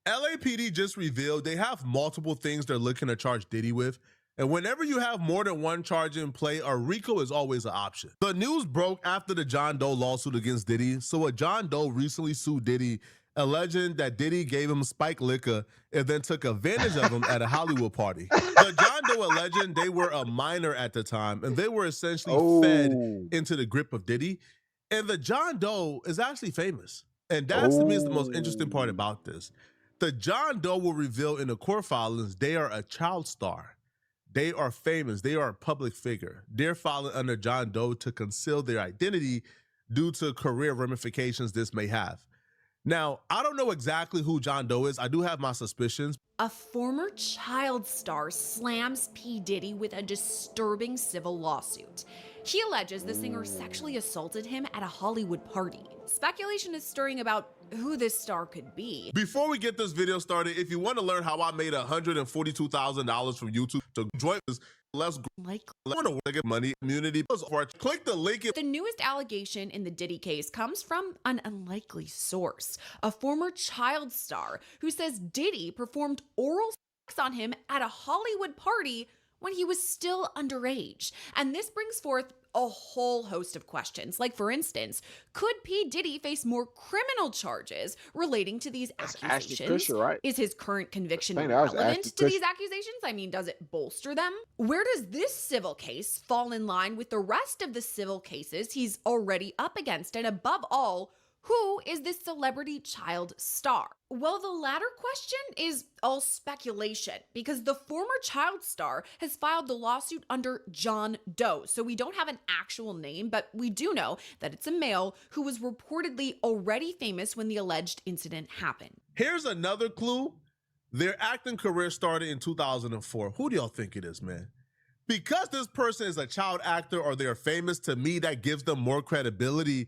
LAPD just revealed they have multiple things they're looking to charge Diddy with. And whenever you have more than one charge in play, a RICO is always an option. The news broke after the John Doe lawsuit against Diddy. So a John Doe recently sued Diddy, alleging that Diddy gave him spiked liquor and then took advantage of him at a Hollywood party. The John Doe alleging they were a minor at the time and they were essentially fed into the grip of Diddy. And the John Doe is actually famous. And that to me is the most interesting part about this. The John Doe will reveal in the court filings they are a child star. They are famous. They are a public figure. They're filing under John Doe to conceal their identity due to career ramifications this may have. Now, I don't know exactly who John Doe is. I do have my suspicions. A former child star slams P. Diddy with a disturbing civil lawsuit. He alleges the singer sexually assaulted him at a Hollywood party. Speculation is stirring about who this star could be. Before we get this video started, if you want to learn how I made $142,000 from YouTube to join us, let's want to get money community. Click the link. The newest allegation in the Diddy case comes from an unlikely source, a former child star who says Diddy performed oral sex on him at a Hollywood party when he was still underage. And this brings forth a whole host of questions. Like, for instance, could P. Diddy face more criminal charges relating to these accusations? Fisher, right? Is his current conviction relevant to these accusations? I mean, does it bolster them? Where does this civil case fall in line with the rest of the civil cases he's already up against? And above all, who is this celebrity child star? Well, the latter question is all speculation because the former child star has filed the lawsuit under John Doe. So we don't have an actual name, but we do know that it's a male who was reportedly already famous when the alleged incident happened. Here's another clue. Their acting career started in 2004. Who do y'all think it is, man? Because this person is a child actor or they're famous, to me, that gives them more credibility.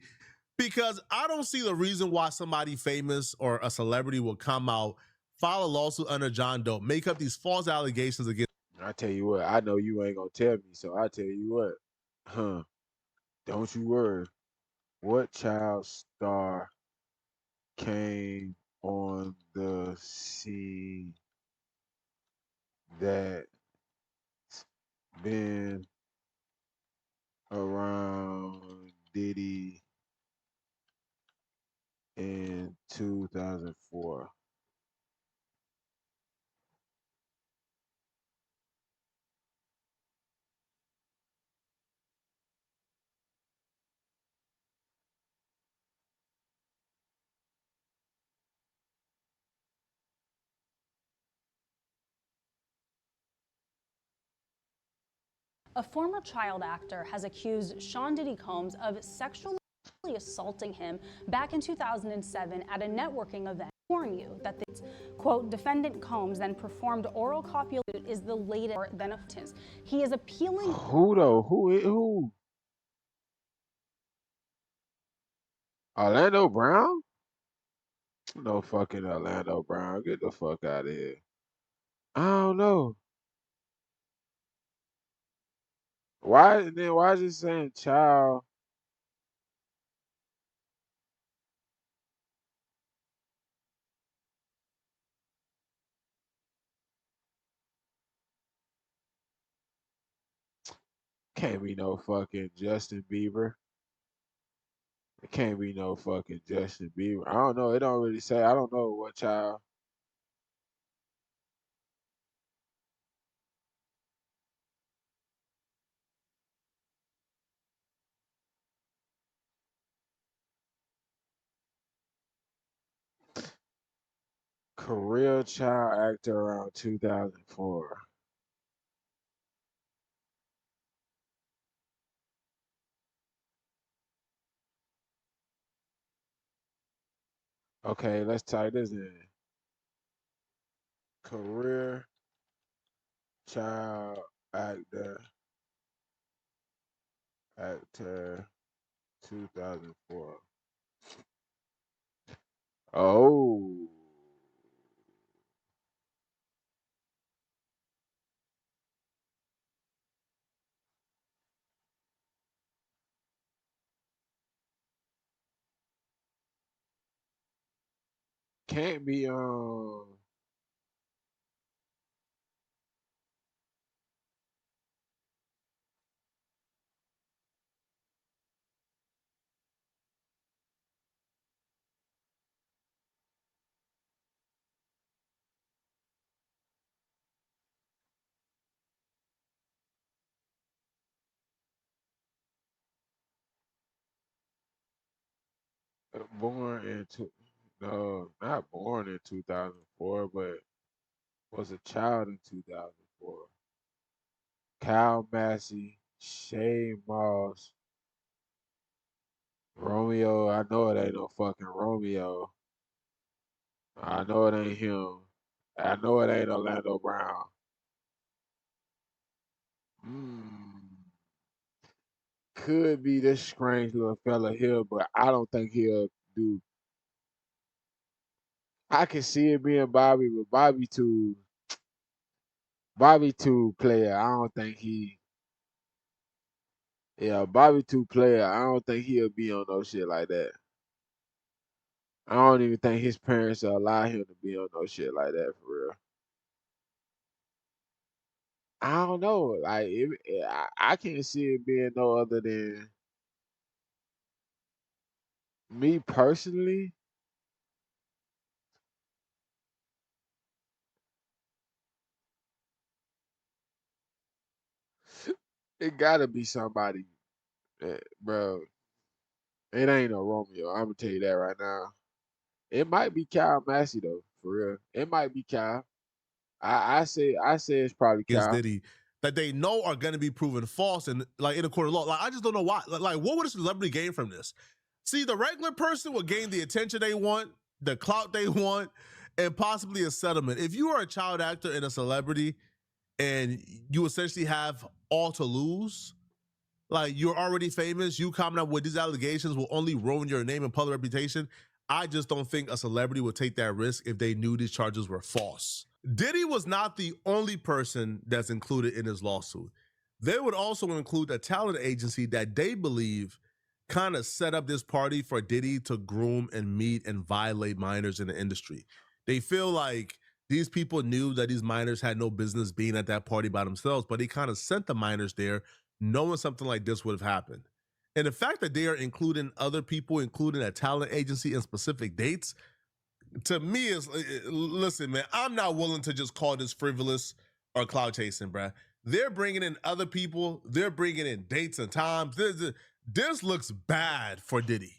Because I don't see the reason why somebody famous or a celebrity will come out, file a lawsuit under John Doe, make up these false allegations against. I tell you what, I know you ain't gonna tell me, so I tell you what, don't you worry. What child star came on the scene that's been around Diddy in 2004? A former child actor has accused Sean Diddy Combs of sexually assaulting him back in 2007 at a networking event. Warn you that this, quote, defendant Combs then performed oral copulation is the latest than of his. He is appealing. Who though? Who? Orlando Brown? No fucking Orlando Brown. Get the fuck out of here. I don't know. Why is it saying child? Can't be no fucking Justin Bieber. It can't be no fucking Justin Bieber. I don't know. It don't really say. I don't know what child. Career child actor around 2004. Okay, let's type this in. Career child actor 2004. Oh. Can't be Born in no, not born in 2004, but was a child in 2004. Kyle Massey, Shay Moss, Romeo. I know it ain't no fucking Romeo. I know it ain't him. I know it ain't Orlando Brown. Could be this strange little fella here, but I don't think he'll do. I can see it being Bobby, but Bobby too player. I don't think he. Yeah, Bobby too player. I don't think he'll be on no shit like that. I don't even think his parents will allow him to be on no shit like that for real. I don't know. Like I can't see it being no other than me personally. It gotta be somebody, bro. It ain't no Romeo. I'm gonna tell you that right now. It might be Kyle Massey though, for real. It might be Kyle. I say it's probably Against Kyle. Diddy that they know are going to be proven false and like in a court of law. Like I just don't know why. Like what would a celebrity gain from this? See, the regular person will gain the attention they want, the clout they want, and possibly a settlement. If you are a child actor and a celebrity and you essentially have all to lose, like you're already famous, you coming up with these allegations will only ruin your name and public reputation. I just don't think a celebrity would take that risk if they knew these charges were false. Diddy was not the only person that's included in his lawsuit. They would also include a talent agency that they believe kind of set up this party for Diddy to groom and meet and violate minors in the industry. They feel like these people knew that these minors had no business being at that party by themselves, but they kind of sent the minors there knowing something like this would have happened. And the fact that they are including other people, including a talent agency and specific dates, to me is listen, man. I'm not willing to just call this frivolous or cloud chasing, bruh. They're bringing in other people. They're bringing in dates and times. This looks bad for Diddy.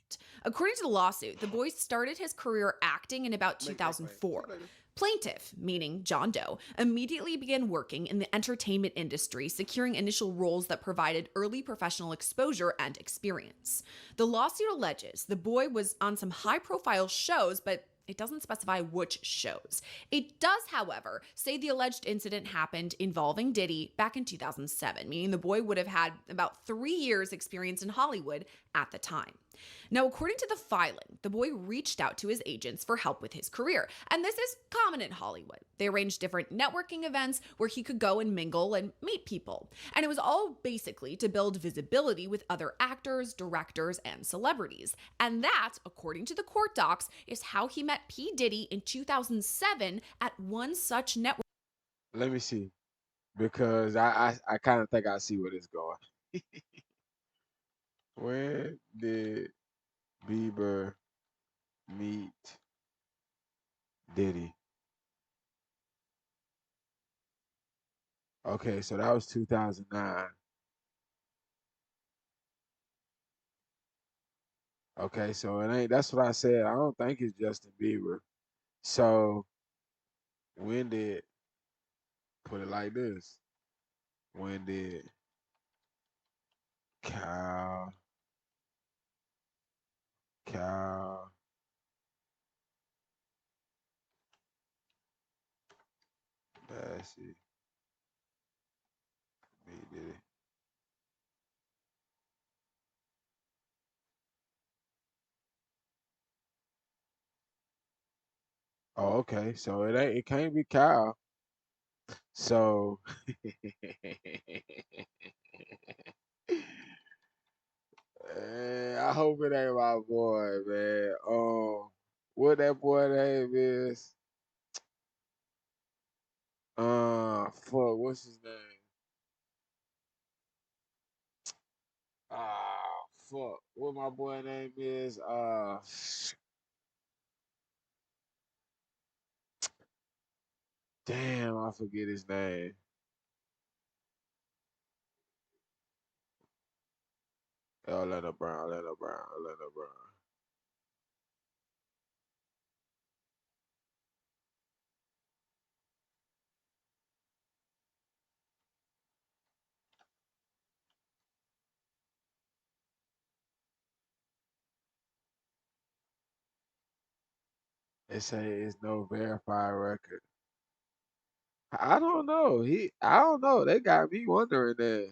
According to the lawsuit, the boy started his career acting in about 2004. Plaintiff, meaning John Doe, immediately began working in the entertainment industry, securing initial roles that provided early professional exposure and experience. The lawsuit alleges the boy was on some high-profile shows, but it doesn't specify which shows. It does, however, say the alleged incident happened involving Diddy back in 2007, meaning the boy would have had about 3 years experience in Hollywood at the time. Now, according to the filing, the boy reached out to his agents for help with his career, and this is common in Hollywood. They arranged different networking events where he could go and mingle and meet people, and it was all basically to build visibility with other actors, directors, and celebrities. And that, according to the court docs, is how he met P. Diddy in 2007 at one such network. Let me see, because I kind of think I see where it's going. When did Bieber meet Diddy? Okay, so that was 2009. Okay, so it ain't. That's what I said. I don't think it's Justin Bieber. So when did put it like this? When did Kyle Kyle Bassey meet Diddy? Oh, okay. So it ain't. It can't be Kyle. So I hope it ain't my boy, man. What that boy name is? Fuck, what's his name? Fuck, what my boy name is? Damn, I forget his name. Orlando Brown, Orlando Brown, Orlando Brown. They say it's no verified record. I don't know. I don't know. They got me wondering that.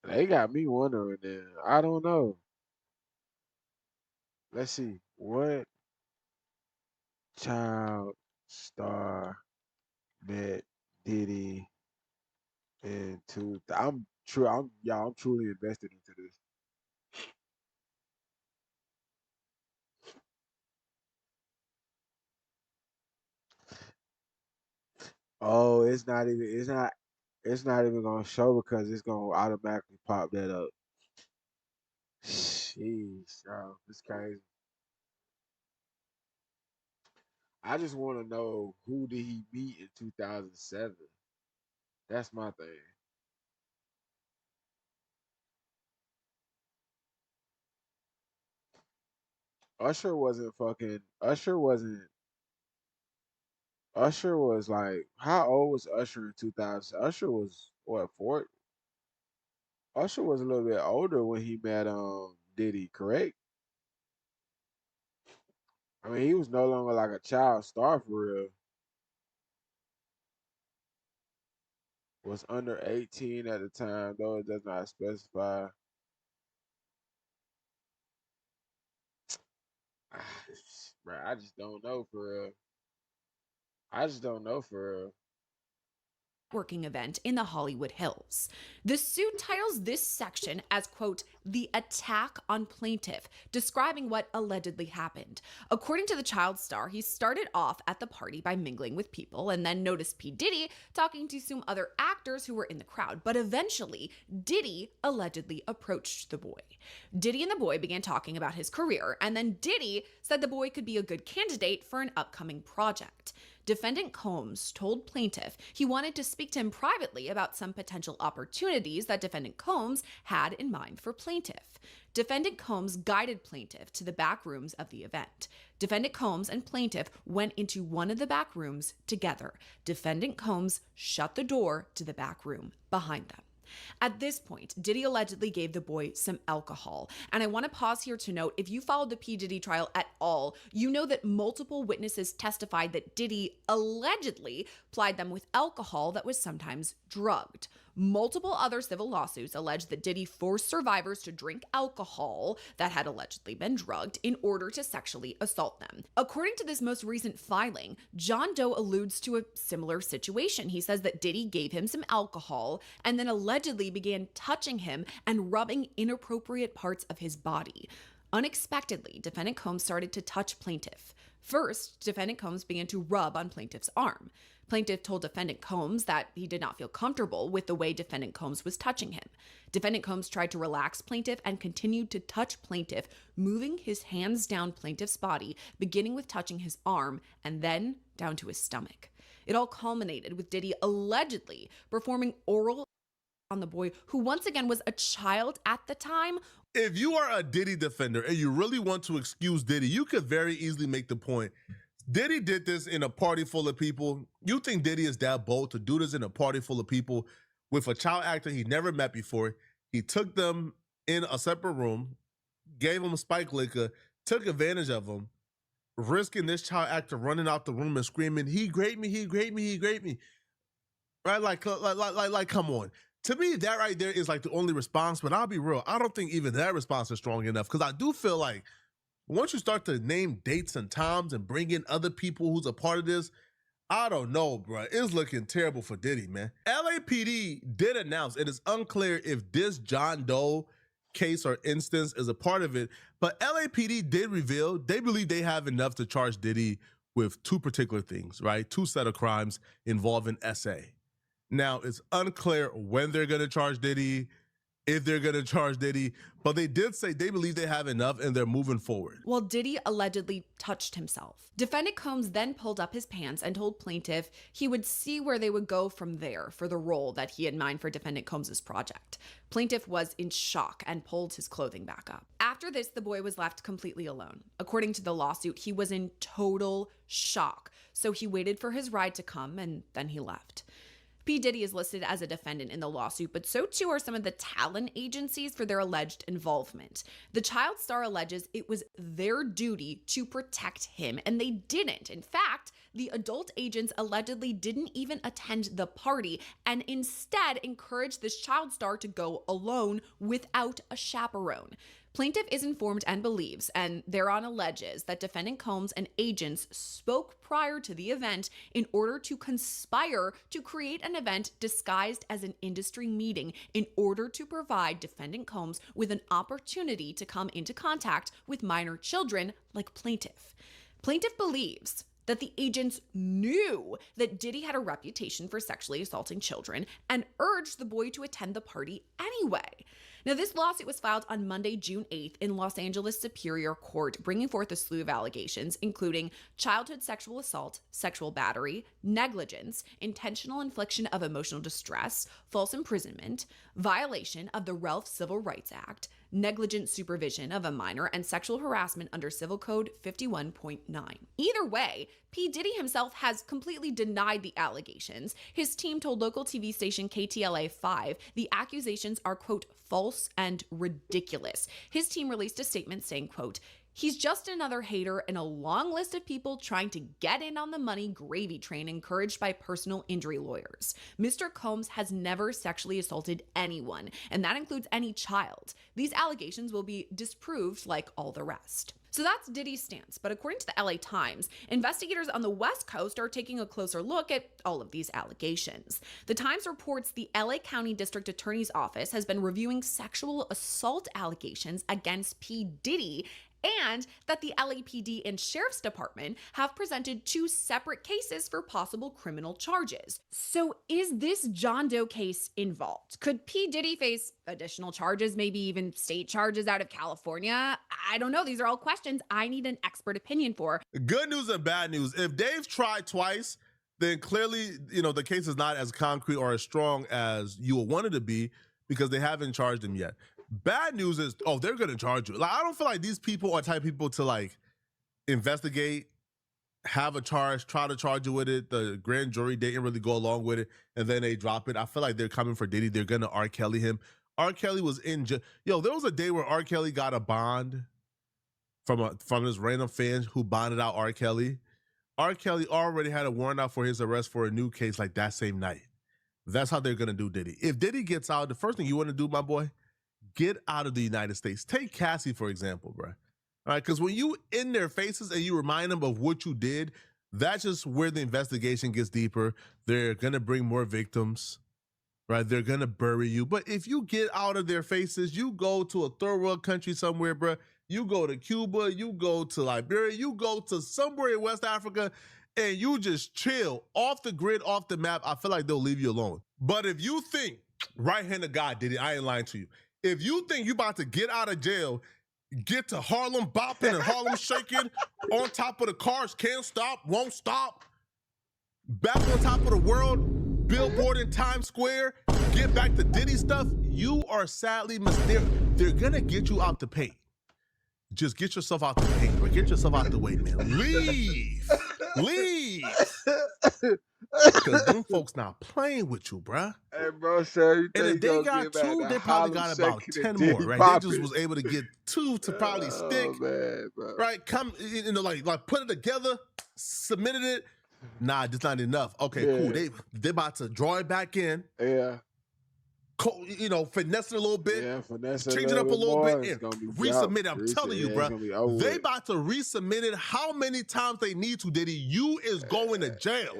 They got me wondering that. I don't know. Let's see. What child star met Diddy into? I'm true. Y'all. I'm truly invested into this. Oh, it's not even. It's not. It's not even gonna show because it's gonna automatically pop that up. Jeez, bro, it's crazy. I just want to know who did he meet in 2007. That's my thing. Usher wasn't fucking. Usher wasn't. Usher was like, how old was Usher in 2000? Usher was what, four? Usher was a little bit older when he met Diddy, correct? I mean, he was no longer like a child star for real. Was under 18 at the time, though it does not specify. Bro, I just don't know for real. I just don't know for real. Networking event in the Hollywood Hills. The suit titles this section as, quote, the attack on plaintiff, describing what allegedly happened. According to the child star, he started off at the party by mingling with people and then noticed P. Diddy talking to some other actors who were in the crowd. But eventually, Diddy allegedly approached the boy. Diddy and the boy began talking about his career, and then Diddy said the boy could be a good candidate for an upcoming project. Defendant Combs told plaintiff he wanted to speak to him privately about some potential opportunities that defendant Combs had in mind for plaintiff. Defendant Combs guided plaintiff to the back rooms of the event. Defendant Combs and plaintiff went into one of the back rooms together. Defendant Combs shut the door to the back room behind them. At this point, Diddy allegedly gave the boy some alcohol. And I want to pause here to note, if you followed the P. Diddy trial at all, you know that multiple witnesses testified that Diddy allegedly plied them with alcohol that was sometimes drugged. Multiple other civil lawsuits allege that Diddy forced survivors to drink alcohol that had allegedly been drugged in order to sexually assault them. According to this most recent filing, John Doe alludes to a similar situation. He says that Diddy gave him some alcohol and then allegedly began touching him and rubbing inappropriate parts of his body. Unexpectedly, defendant Combs started to touch plaintiff. First, defendant Combs began to rub on plaintiff's arm. Plaintiff told defendant Combs that he did not feel comfortable with the way defendant Combs was touching him. Defendant Combs tried to relax plaintiff and continued to touch plaintiff, moving his hands down plaintiff's body, beginning with touching his arm and then down to his stomach. It all culminated with Diddy allegedly performing oral on the boy, who once again was a child at the time. If you are a Diddy defender and you really want to excuse Diddy, you could very easily make the point. Diddy did this in a party full of people. You think Diddy is that bold to do this in a party full of people with a child actor he never met before? He took them in a separate room, gave them spike liquor, took advantage of them, risking this child actor running out the room and screaming, "He raped me, he raped me, he raped me." Right? Like, come on. To me, that right there is like the only response, but I'll be real. I don't think even that response is strong enough because I do feel like once you start to name dates and times and bring in other people who's a part of this, I don't know, bro. It's looking terrible for Diddy, man. LAPD did announce it is unclear if this John Doe case or instance is a part of it, but LAPD did reveal they believe they have enough to charge Diddy with two particular things, right? Two set of crimes involving SA. Now, it's unclear when they're going to charge Diddy, if they're going to charge Diddy, but they did say they believe they have enough and they're moving forward. Well, Diddy allegedly touched himself. Defendant Combs then pulled up his pants and told plaintiff he would see where they would go from there for the role that he had in mind for defendant Combs's project. Plaintiff was in shock and pulled his clothing back up. After this, the boy was left completely alone. According to the lawsuit, he was in total shock, so he waited for his ride to come and then he left. P. Diddy is listed as a defendant in the lawsuit, but so too are some of the talent agencies for their alleged involvement. The child star alleges it was their duty to protect him, and they didn't. In fact, the adult agents allegedly didn't even attend the party and instead encouraged this child star to go alone without a chaperone. Plaintiff is informed and believes, and thereon alleges, that defendant Combs and agents spoke prior to the event in order to conspire to create an event disguised as an industry meeting in order to provide defendant Combs with an opportunity to come into contact with minor children like plaintiff. Plaintiff believes that the agents knew that Diddy had a reputation for sexually assaulting children and urged the boy to attend the party anyway. Now, this lawsuit was filed on Monday, June 8th in Los Angeles Superior Court, bringing forth a slew of allegations, including childhood sexual assault, sexual battery, negligence, intentional infliction of emotional distress, false imprisonment, violation of the Ralph Civil Rights Act, negligent supervision of a minor, and sexual harassment under Civil Code 51.9. Either way, P. Diddy himself has completely denied the allegations. His team told local TV station KTLA-5 the accusations are, quote, false and ridiculous. His team released a statement saying, quote, he's just another hater in a long list of people trying to get in on the money gravy train encouraged by personal injury lawyers. Mr. Combs has never sexually assaulted anyone, and that includes any child. These allegations will be disproved like all the rest. So that's Diddy's stance, but according to the LA Times, investigators on the West Coast are taking a closer look at all of these allegations. The Times reports the LA County District Attorney's Office has been reviewing sexual assault allegations against P. Diddy, and that the LAPD and Sheriff's Department have presented two separate cases for possible criminal charges. So is this John Doe case involved? Could P. Diddy face additional charges, maybe even state charges out of California? I don't know. These are all questions I need an expert opinion for. Good news and bad news. If Dave's tried twice, then clearly, the case is not as concrete or as strong as you would want it to be because they haven't charged him yet. Bad news is, they're going to charge you. Like, I don't feel like these people are type of people to like investigate, have a charge, try to charge you with it. The grand jury didn't really go along with it, and then they drop it. I feel like they're coming for Diddy. They're going to R. Kelly him. R. Kelly was in jail. There was a day where R. Kelly got a bond from his random fans who bonded out R. Kelly. R. Kelly already had a warrant out for his arrest for a new case like that same night. That's how they're going to do Diddy. If Diddy gets out, the first thing you want to do, my boy, get out of the United States. Take Cassie, for example, bro. All right, because when you in their faces and you remind them of what you did, that's just where the investigation gets deeper. They're going to bring more victims, right? They're going to bury you. But if you get out of their faces, you go to a third world country somewhere, bro. You go to Cuba, you go to Liberia, you go to somewhere in West Africa, and you just chill off the grid, off the map. I feel like they'll leave you alone. But if you think, right hand of God did it, I ain't lying to you. If you think you about to get out of jail, get to Harlem bopping and Harlem shaking, on top of the cars, can't stop, won't stop, back on top of the world, billboard in Times Square, get back to Diddy stuff, you are sadly mistaken. They're gonna get you out the paint. Just get yourself out the paint, bro. Get yourself out the way, man. Leave. Because them folks not playing with you, bruh. Hey, bro, sir. And if they got two, they probably got about 10 more, right? They just was able to get two to probably stick. Man, bro. Right? Come, like put it together, submitted it. Nah, just not enough. Okay, cool. They about to draw it back in. Yeah. Finesse it a little bit, change it up a little bit, and resubmit it. I'm telling you, bro. They about to resubmit it how many times they need to, Diddy. You is going to jail.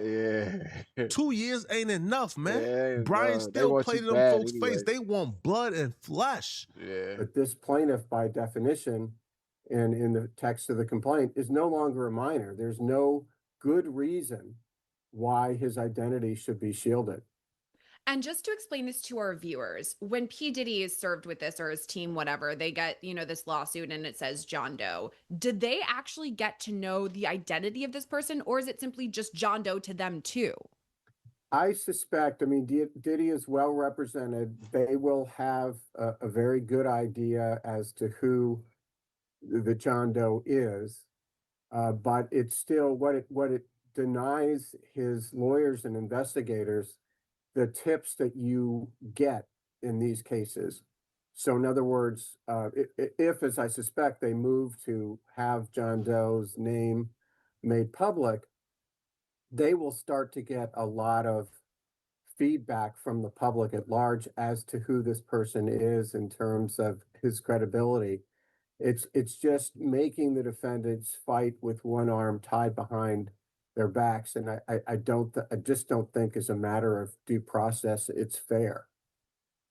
Yeah. 2 years ain't enough, man. Yeah, Brian bro. still played in them folks' face. They want blood and flesh. Yeah. But this plaintiff, by definition, and in the text of the complaint, is no longer a minor. There's no good reason why his identity should be shielded. And just to explain this to our viewers, when P. Diddy is served with this, or his team, whatever, they get, this lawsuit and it says John Doe. Did they actually get to know the identity of this person, or is it simply just John Doe to them too? I suspect, Diddy is well represented. They will have a very good idea as to who the John Doe is. But it's still what it denies his lawyers and investigators the tips that you get in these cases. So in other words, if, as I suspect, they move to have John Doe's name made public, they will start to get a lot of feedback from the public at large as to who this person is in terms of his credibility. It's just making the defendants fight with one arm tied behind their backs, and I just don't think as a matter of due process it's fair.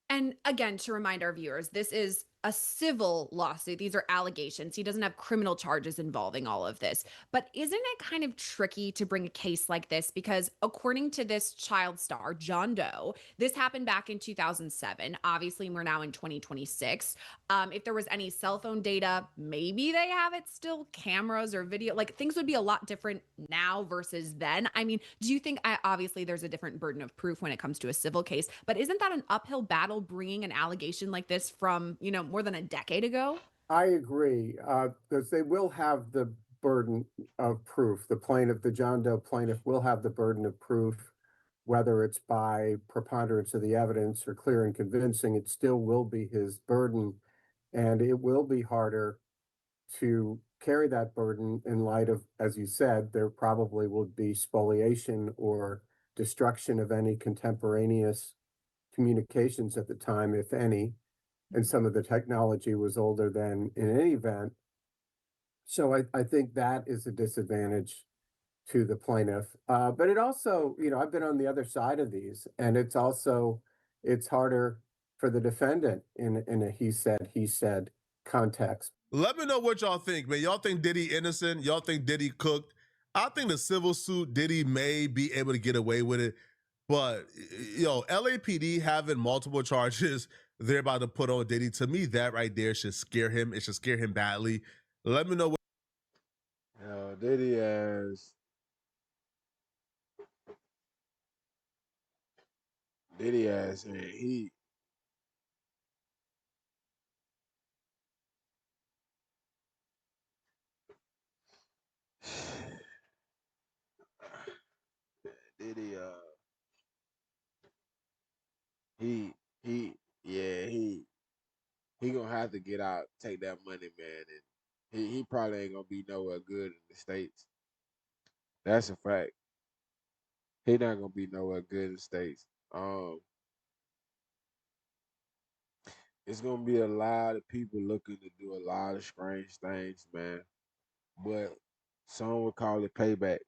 And again, to remind our viewers, this is a civil lawsuit. These are allegations. He doesn't have criminal charges involving all of this. But isn't it kind of tricky to bring a case like this? Because according to this child star, John Doe, this happened back in 2007. Obviously, we're now in 2026. If there was any cell phone data, maybe they have it still, cameras or video, like things would be a lot different now versus then. I mean, do you think, obviously there's a different burden of proof when it comes to a civil case, but isn't that an uphill battle bringing an allegation like this from, more than a decade ago? I agree, because they will have the burden of proof. The John Doe plaintiff will have the burden of proof, whether it's by preponderance of the evidence or clear and convincing, it still will be his burden. And it will be harder to carry that burden in light of, as you said, there probably will be spoliation or destruction of any contemporaneous communications at the time, if any, and some of the technology was older than in any event. So I think that is a disadvantage to the plaintiff. But it also, I've been on the other side of these, and it's harder for the defendant in a he said context. Let me know what y'all think, man. Y'all think Diddy innocent? Y'all think Diddy cooked? I think the civil suit, Diddy may be able to get away with it. But, LAPD having multiple charges they're about to put on Diddy, to me, that right there should scare him. It should scare him badly. Let me know what. Diddy has man, Diddy he gonna have to get out, take that money, man, and he probably ain't gonna be nowhere good in the States. That's a fact. He not gonna be nowhere good in the States. It's gonna be a lot of people looking to do a lot of strange things, man. But some would call it payback.